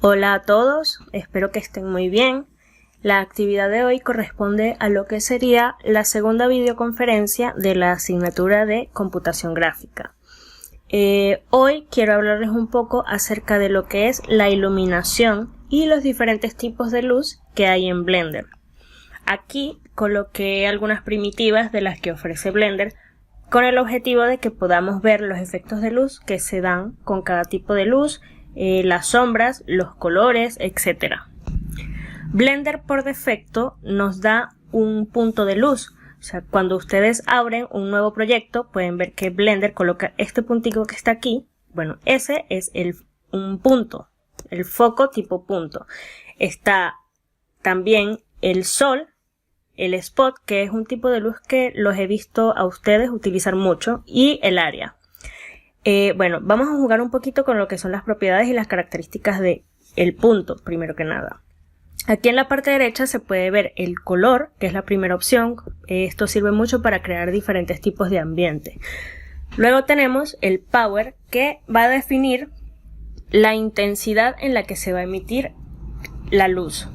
Hola a todos, espero que estén muy bien. La actividad de hoy corresponde a lo que sería la segunda videoconferencia de la asignatura de computación gráfica. Hoy quiero hablarles un poco acerca de lo que es la iluminación y los diferentes tipos de luz que hay en Blender. Aquí coloqué algunas primitivas de las que ofrece Blender con el objetivo de que podamos ver los efectos de luz que se dan con cada tipo de luz, las sombras, los colores, etc. Blender por defecto nos da un punto de luz. O sea, cuando ustedes abren un nuevo proyecto, pueden ver que Blender coloca este puntico que está aquí. Bueno, ese es un punto, el foco tipo punto. Está también el sol, el spot, que es un tipo de luz que los he visto a ustedes utilizar mucho, y el área. Bueno, vamos a jugar un poquito con lo que son las propiedades y las características del punto, primero que nada. Aquí en la parte derecha se puede ver el color, que es la primera opción. Esto sirve mucho para crear diferentes tipos de ambiente. Luego tenemos el power, que va a definir la intensidad en la que se va a emitir la luz.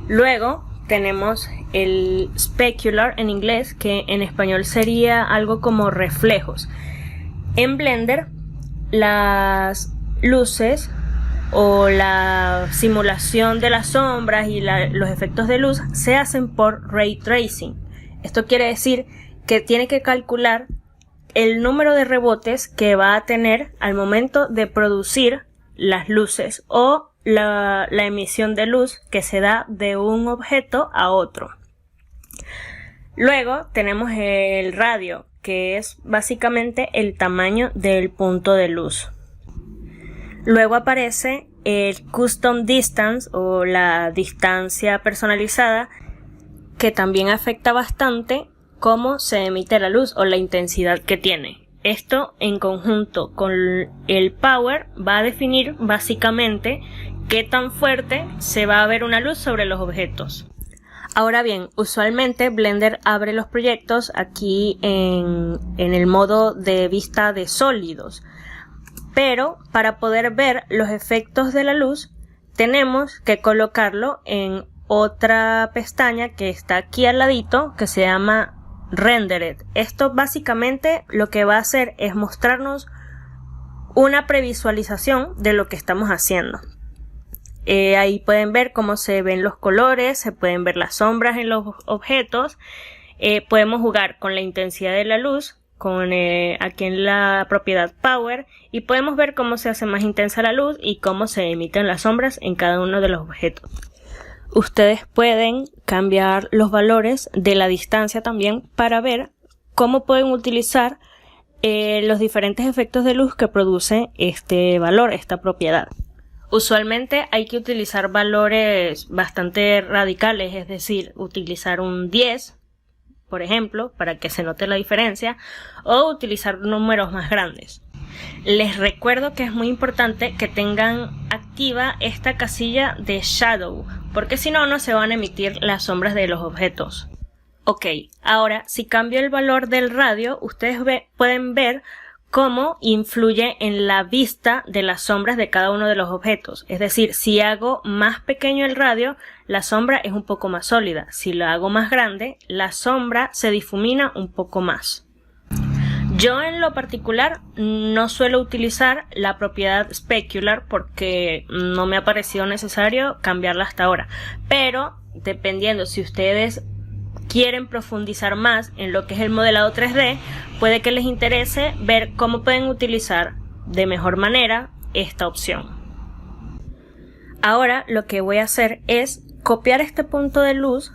Luego tenemos el specular en inglés, que en español sería algo como reflejos. En Blender, las luces o la simulación de las sombras y los efectos de luz se hacen por ray tracing. Esto quiere decir que tiene que calcular el número de rebotes que va a tener al momento de producir las luces o la emisión de luz que se da de un objeto a otro. Luego tenemos el radio, que es básicamente el tamaño del punto de luz. Luego aparece el custom distance o la distancia personalizada, que también afecta bastante cómo se emite la luz o la intensidad que tiene. Esto en conjunto con el power va a definir básicamente qué tan fuerte se va a ver una luz sobre los objetos. Ahora bien, usualmente Blender abre los proyectos aquí en el modo de vista de sólidos. Pero para poder ver los efectos de la luz, tenemos que colocarlo en otra pestaña que está aquí al ladito, que se llama Rendered. Esto básicamente lo que va a hacer es mostrarnos una previsualización de lo que estamos haciendo. Ahí pueden ver cómo se ven los colores, se pueden ver las sombras en los objetos. Podemos jugar con la intensidad de la luz, aquí en la propiedad Power, y podemos ver cómo se hace más intensa la luz y cómo se emiten las sombras en cada uno de los objetos. Ustedes pueden cambiar los valores de la distancia también para ver cómo pueden utilizar los diferentes efectos de luz que produce este valor, esta propiedad. Usualmente hay que utilizar valores bastante radicales, es decir, utilizar un 10, por ejemplo, para que se note la diferencia, o utilizar números más grandes. Les recuerdo que es muy importante que tengan activa esta casilla de Shadow, porque si no, no se van a emitir las sombras de los objetos. Ok, ahora si cambio el valor del radio, ustedes pueden ver cómo influye en la vista de las sombras de cada uno de los objetos. Es decir, si hago más pequeño el radio, la sombra es un poco más sólida. Si lo hago más grande, la sombra se difumina un poco más. Yo en lo particular no suelo utilizar la propiedad specular porque no me ha parecido necesario cambiarla hasta ahora. Pero dependiendo si ustedes quieren profundizar más en lo que es el modelado 3D, puede que les interese ver cómo pueden utilizar de mejor manera esta opción. Ahora lo que voy a hacer es copiar este punto de luz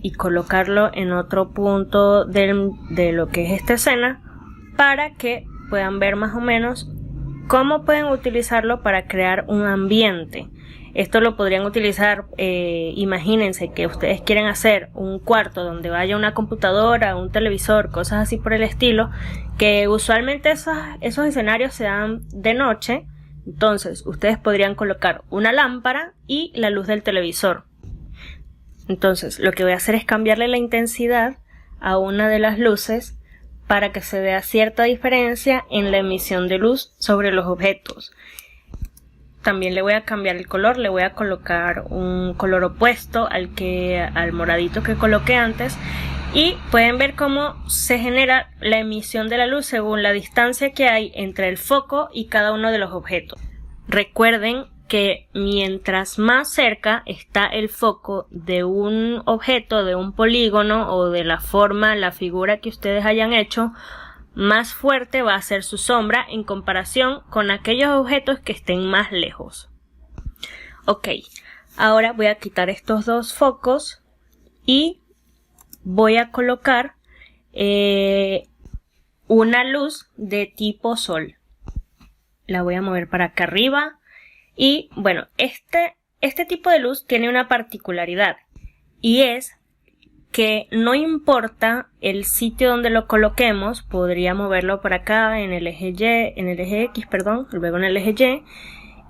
y colocarlo en otro punto de lo que es esta escena para que puedan ver más o menos cómo pueden utilizarlo para crear un ambiente. Esto lo podrían utilizar, imagínense que ustedes quieren hacer un cuarto donde vaya una computadora, un televisor, cosas así por el estilo, que usualmente esos escenarios se dan de noche. Entonces ustedes podrían colocar una lámpara y la luz del televisor. Entonces lo que voy a hacer es cambiarle la intensidad a una de las luces para que se vea cierta diferencia en la emisión de luz sobre los objetos. también le voy a cambiar el color, le voy a colocar un color opuesto al moradito que coloqué antes. Y pueden ver cómo se genera la emisión de la luz según la distancia que hay entre el foco y cada uno de los objetos. Recuerden que mientras más cerca está el foco de un objeto, de un polígono o de la forma, la figura que ustedes hayan hecho, más fuerte va a ser su sombra en comparación con aquellos objetos que estén más lejos. Ok, ahora voy a quitar estos dos focos y voy a colocar una luz de tipo sol. La voy a mover para acá arriba. Y bueno, este tipo de luz tiene una particularidad. Y es que no importa el sitio donde lo coloquemos. Podría moverlo por acá en el eje X, luego en el eje Y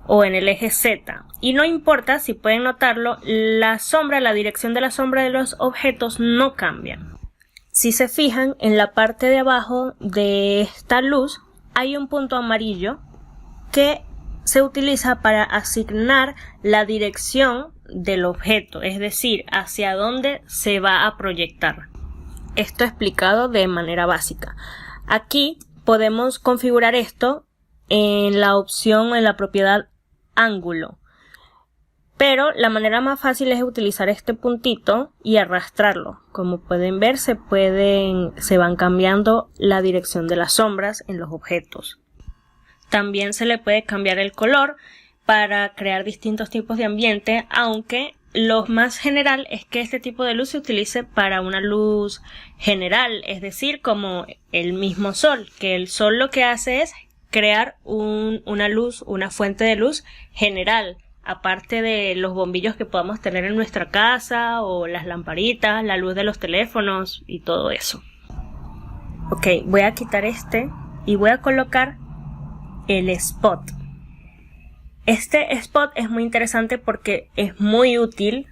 o en el eje Z. Y no importa, si pueden notarlo, la dirección de la sombra de los objetos no cambian. Si se fijan, en la parte de abajo de esta luz hay un punto amarillo que se utiliza para asignar la dirección del objeto, es decir, hacia dónde se va a proyectar. Esto explicado de manera básica. Aquí podemos configurar esto en la opción, en la propiedad ángulo. Pero la manera más fácil es utilizar este puntito y arrastrarlo. Como pueden ver, se van cambiando la dirección de las sombras en los objetos. También se le puede cambiar el color para crear distintos tipos de ambiente, aunque lo más general es que este tipo de luz se utilice para una luz general, es decir, como el mismo sol, que el sol lo que hace es crear una luz, una fuente de luz general, aparte de los bombillos que podamos tener en nuestra casa o las lamparitas, la luz de los teléfonos y todo eso. Ok, voy a quitar este y voy a colocar el spot. Este spot es muy interesante porque es muy útil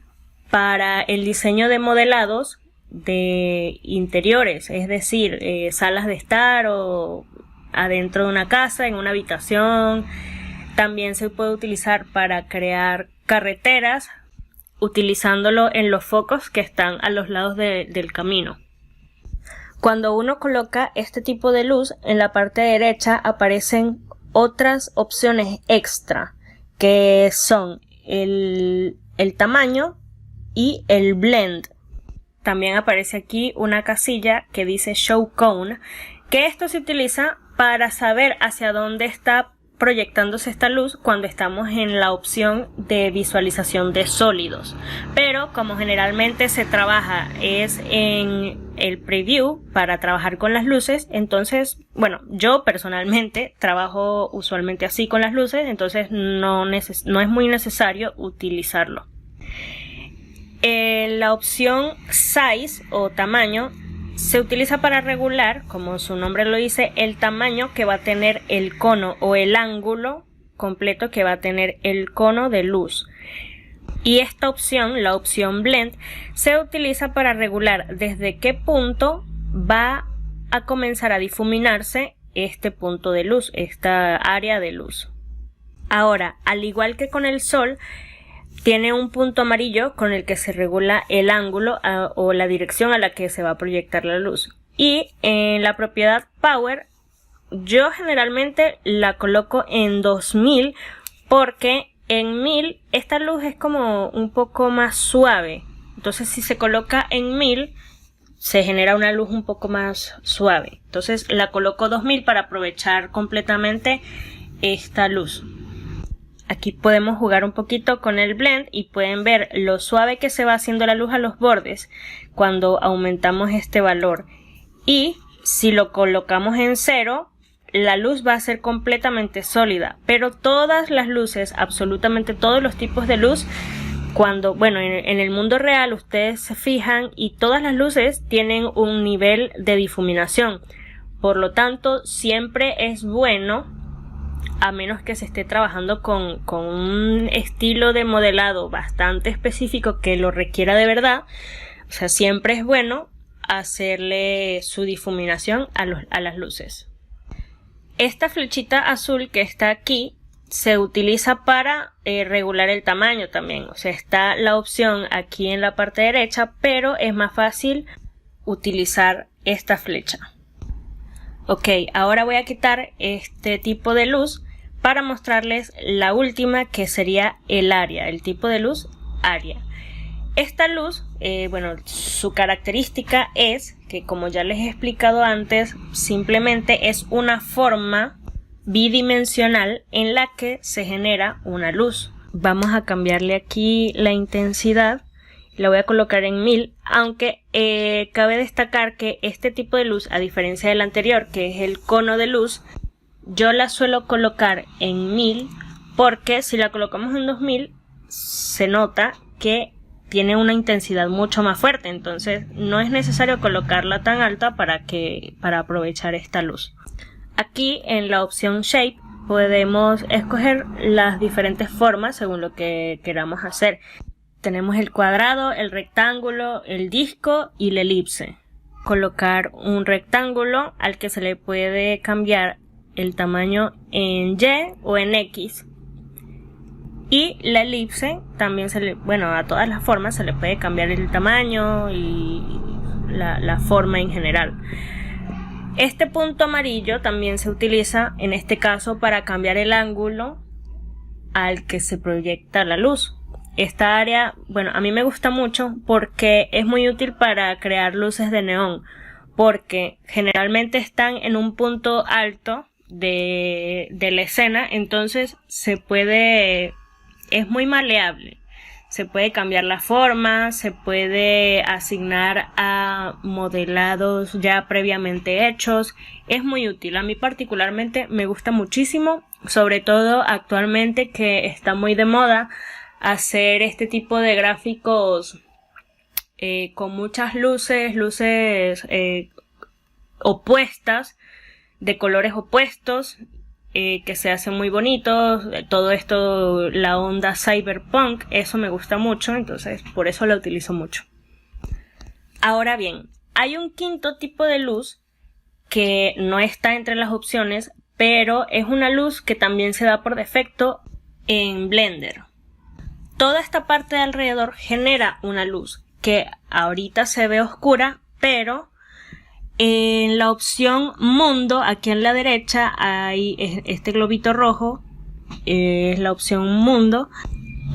para el diseño de modelados de interiores, es decir, salas de estar o adentro de una casa, en una habitación. También se puede utilizar para crear carreteras, utilizándolo en los focos que están a los lados del camino. Cuando uno coloca este tipo de luz, en la parte derecha aparecen otras opciones extra, que son el tamaño y el blend. También aparece aquí una casilla que dice Show Cone, que esto se utiliza para saber hacia dónde está proyectándose esta luz cuando estamos en la opción de visualización de sólidos. Pero como generalmente se trabaja es en el preview para trabajar con las luces, entonces, bueno, yo personalmente trabajo usualmente así con las luces, entonces no es muy necesario utilizarlo. La opción size o tamaño se utiliza para regular, como su nombre lo dice, el tamaño que va a tener el cono o el ángulo completo que va a tener el cono de luz. Y esta opción, la opción blend, se utiliza para regular desde qué punto va a comenzar a difuminarse este punto de luz, esta área de luz. Ahora, al igual que con el sol, tiene un punto amarillo con el que se regula el ángulo o la dirección a la que se va a proyectar la luz. Y en la propiedad Power, yo generalmente la coloco en 2000 porque en 1000 esta luz es como un poco más suave. Entonces si se coloca en 1000 se genera una luz un poco más suave. Entonces la coloco 2000 para aprovechar completamente esta luz. Aquí podemos jugar un poquito con el blend y pueden ver lo suave que se va haciendo la luz a los bordes cuando aumentamos este valor. Y si lo colocamos en 0, la luz va a ser completamente sólida. Pero todas las luces, absolutamente todos los tipos de luz, en el mundo real ustedes se fijan y todas las luces tienen un nivel de difuminación. Por lo tanto, siempre es bueno, a menos que se esté trabajando con un estilo de modelado bastante específico que lo requiera de verdad, o sea, siempre es bueno hacerle su difuminación a las luces. Esta flechita azul que está aquí se utiliza para regular el tamaño también. O sea, está la opción aquí en la parte derecha, pero es más fácil utilizar esta flecha. Ok, ahora voy a quitar este tipo de luz para mostrarles la última, que sería el área, el tipo de luz área. Esta luz, bueno, su característica es que, como ya les he explicado antes, simplemente es una forma bidimensional en la que se genera una luz. Vamos a cambiarle aquí la intensidad, la voy a colocar en 1000, aunque cabe destacar que este tipo de luz, a diferencia del anterior, que es el cono de luz, yo la suelo colocar en 1000 porque si la colocamos en 2000 se nota que tiene una intensidad mucho más fuerte, entonces no es necesario colocarla tan alta para aprovechar esta luz. Aquí en la opción Shape podemos escoger las diferentes formas según lo que queramos hacer. Tenemos el cuadrado, el rectángulo, el disco y la elipse. Colocar un rectángulo al que se le puede cambiar el tamaño en Y o en X. Y la elipse también a todas las formas se le puede cambiar el tamaño y la forma en general. Este punto amarillo también se utiliza en este caso para cambiar el ángulo al que se proyecta la luz. Esta área, bueno, a mí me gusta mucho porque es muy útil para crear luces de neón, porque generalmente están en un punto alto de la escena, entonces es muy maleable. Se puede cambiar la forma, se puede asignar a modelados ya previamente hechos. Es muy útil. A mí particularmente me gusta muchísimo, sobre todo actualmente que está muy de moda hacer este tipo de gráficos con muchas luces opuestas, de colores opuestos, que se hacen muy bonitos. Todo esto, la onda cyberpunk, eso me gusta mucho, entonces por eso la utilizo mucho. Ahora bien, hay un quinto tipo de luz que no está entre las opciones, pero es una luz que también se da por defecto en Blender. Toda esta parte de alrededor genera una luz que ahorita se ve oscura, pero en la opción mundo, aquí en la derecha, hay este globito rojo, es la opción mundo.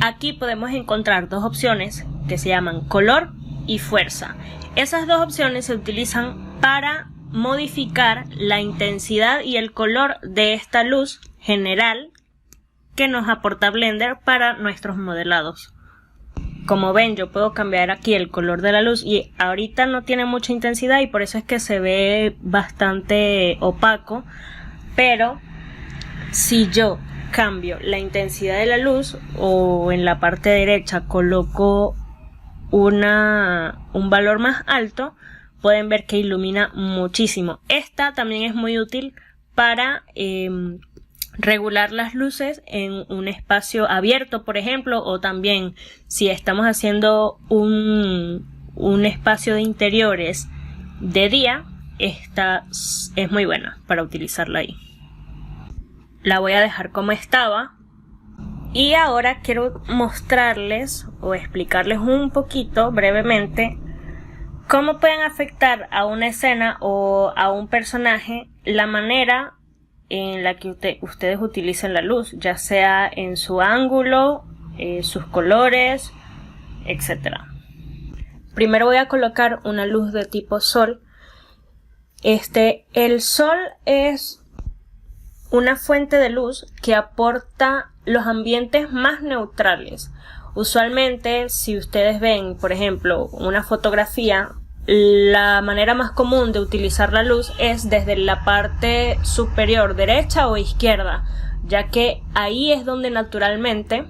Aquí podemos encontrar dos opciones que se llaman color y fuerza. Esas dos opciones se utilizan para modificar la intensidad y el color de esta luz general que nos aporta Blender para nuestros modelados. Como ven, yo puedo cambiar aquí el color de la luz y ahorita no tiene mucha intensidad y por eso es que se ve bastante opaco, pero si yo cambio la intensidad de la luz o en la parte derecha coloco un valor más alto, pueden ver que ilumina muchísimo. Esta también es muy útil para regular las luces en un espacio abierto, por ejemplo, o también si estamos haciendo un espacio de interiores de día, esta es muy buena para utilizarla ahí. La voy a dejar como estaba y ahora quiero mostrarles o explicarles un poquito brevemente cómo pueden afectar a una escena o a un personaje la manera en la que ustedes utilicen la luz, ya sea en su ángulo, sus colores, etc. Primero voy a colocar una luz de tipo sol. El sol es una fuente de luz que aporta los ambientes más neutrales. Usualmente, si ustedes ven, por ejemplo, una fotografía, la manera más común de utilizar la luz es desde la parte superior derecha o izquierda, ya que ahí es donde naturalmente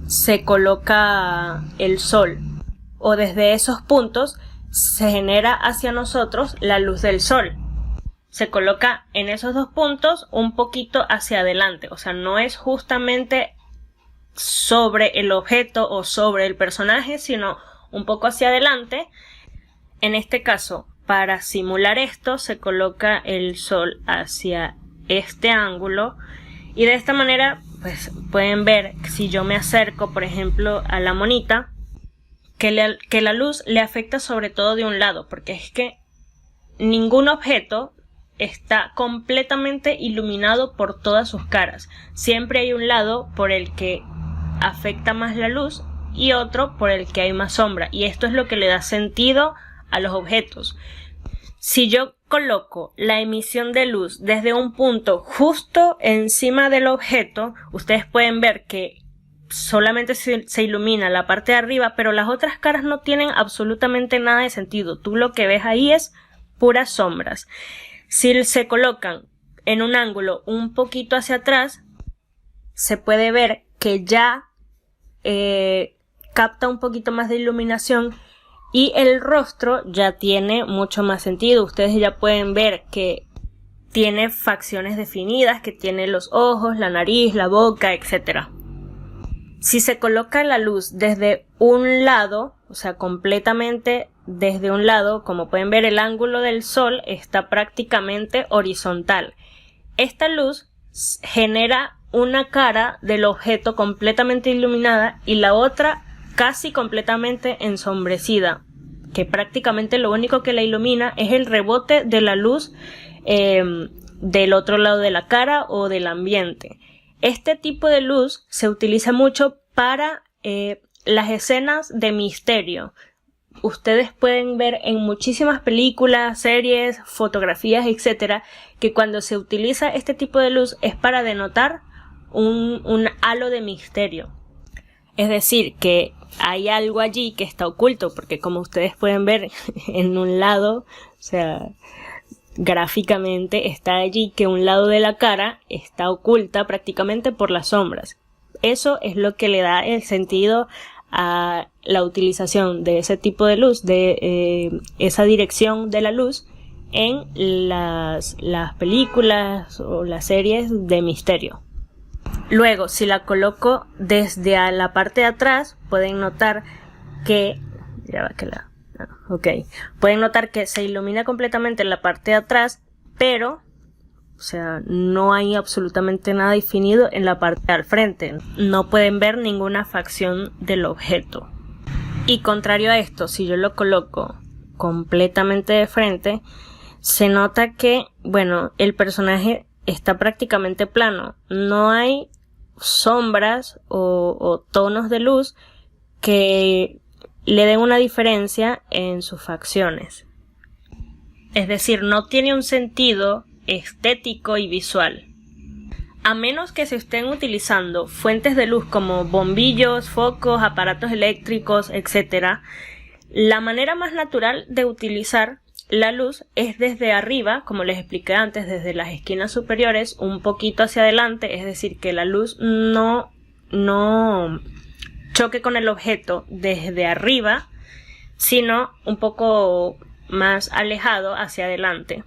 se coloca el sol, o desde esos puntos se genera hacia nosotros la luz del sol. Se coloca en esos dos puntos un poquito hacia adelante, o sea, no es justamente sobre el objeto o sobre el personaje, sino un poco hacia adelante. En este caso, para simular esto, se coloca el sol hacia este ángulo y de esta manera pues pueden ver, si yo me acerco, por ejemplo, a la monita, que la luz le afecta sobre todo de un lado, porque es que ningún objeto está completamente iluminado por todas sus caras. Siempre hay un lado por el que afecta más la luz y otro por el que hay más sombra, y esto es lo que le da sentido a los objetos. Si yo coloco la emisión de luz desde un punto justo encima del objeto, ustedes pueden ver que solamente se ilumina la parte de arriba, pero las otras caras no tienen absolutamente nada de sentido. Tú lo que ves ahí es puras sombras. Si se colocan en un ángulo un poquito hacia atrás, se puede ver que ya capta un poquito más de iluminación y el rostro ya tiene mucho más sentido. Ustedes ya pueden ver que tiene facciones definidas, que tiene los ojos, la nariz, la boca, etc. Si se coloca la luz desde un lado, o sea, completamente desde un lado, como pueden ver, el ángulo del sol está prácticamente horizontal. Esta luz genera una cara del objeto completamente iluminada y la otra casi completamente ensombrecida, que prácticamente lo único que la ilumina es el rebote de la luz del otro lado de la cara o del ambiente. Este tipo de luz se utiliza mucho para las escenas de misterio. Ustedes pueden ver en muchísimas películas, series, fotografías, etcétera, que cuando se utiliza este tipo de luz es para denotar un halo de misterio. Es decir, que hay algo allí que está oculto, porque como ustedes pueden ver en un lado, o sea, gráficamente está allí que un lado de la cara está oculta prácticamente por las sombras. Eso es lo que le da el sentido a la utilización de ese tipo de luz, de esa dirección de la luz en las películas o las series de misterio. Luego, si la coloco desde a la parte de atrás, pueden notar que pueden notar que se ilumina completamente la parte de atrás, pero o sea, no hay absolutamente nada definido en la parte al frente. No pueden ver ninguna facción del objeto. Y contrario a esto, si yo lo coloco completamente de frente, se nota que, bueno, el personaje está prácticamente plano. No hay sombras o tonos de luz que le den una diferencia en sus facciones. Es decir, no tiene un sentido estético y visual. A menos que se estén utilizando fuentes de luz como bombillos, focos, aparatos eléctricos, etc., la manera más natural de utilizar la luz es desde arriba, como les expliqué antes, desde las esquinas superiores, un poquito hacia adelante, es decir, que la luz no choque con el objeto desde arriba, sino un poco más alejado hacia adelante.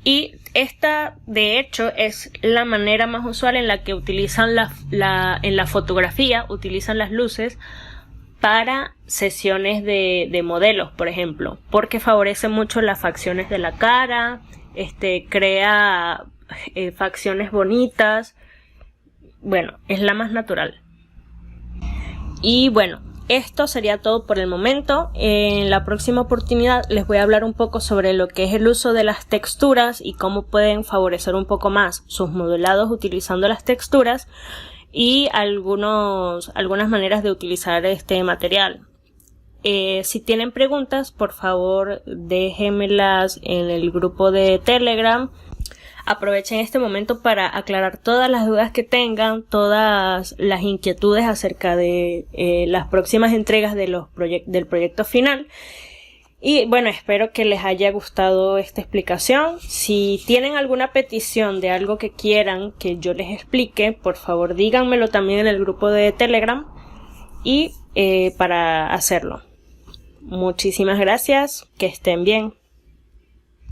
Y esta, de hecho, es la manera más usual en la que utilizan en la fotografía, utilizan las luces para sesiones de modelos, por ejemplo, porque favorece mucho las facciones de la cara, crea facciones bonitas. Bueno, es la más natural. Y bueno, esto sería todo por el momento. En la próxima oportunidad les voy a hablar un poco sobre lo que es el uso de las texturas y cómo pueden favorecer un poco más sus modelados utilizando las texturas y algunas maneras de utilizar este material. Si tienen preguntas, por favor déjenmelas en el grupo de Telegram. Aprovechen este momento para aclarar todas las dudas que tengan, todas las inquietudes acerca de las próximas entregas del proyecto final. Y bueno, espero que les haya gustado esta explicación. Si tienen alguna petición de algo que quieran que yo les explique, por favor díganmelo también en el grupo de Telegram y para hacerlo. Muchísimas gracias, que estén bien.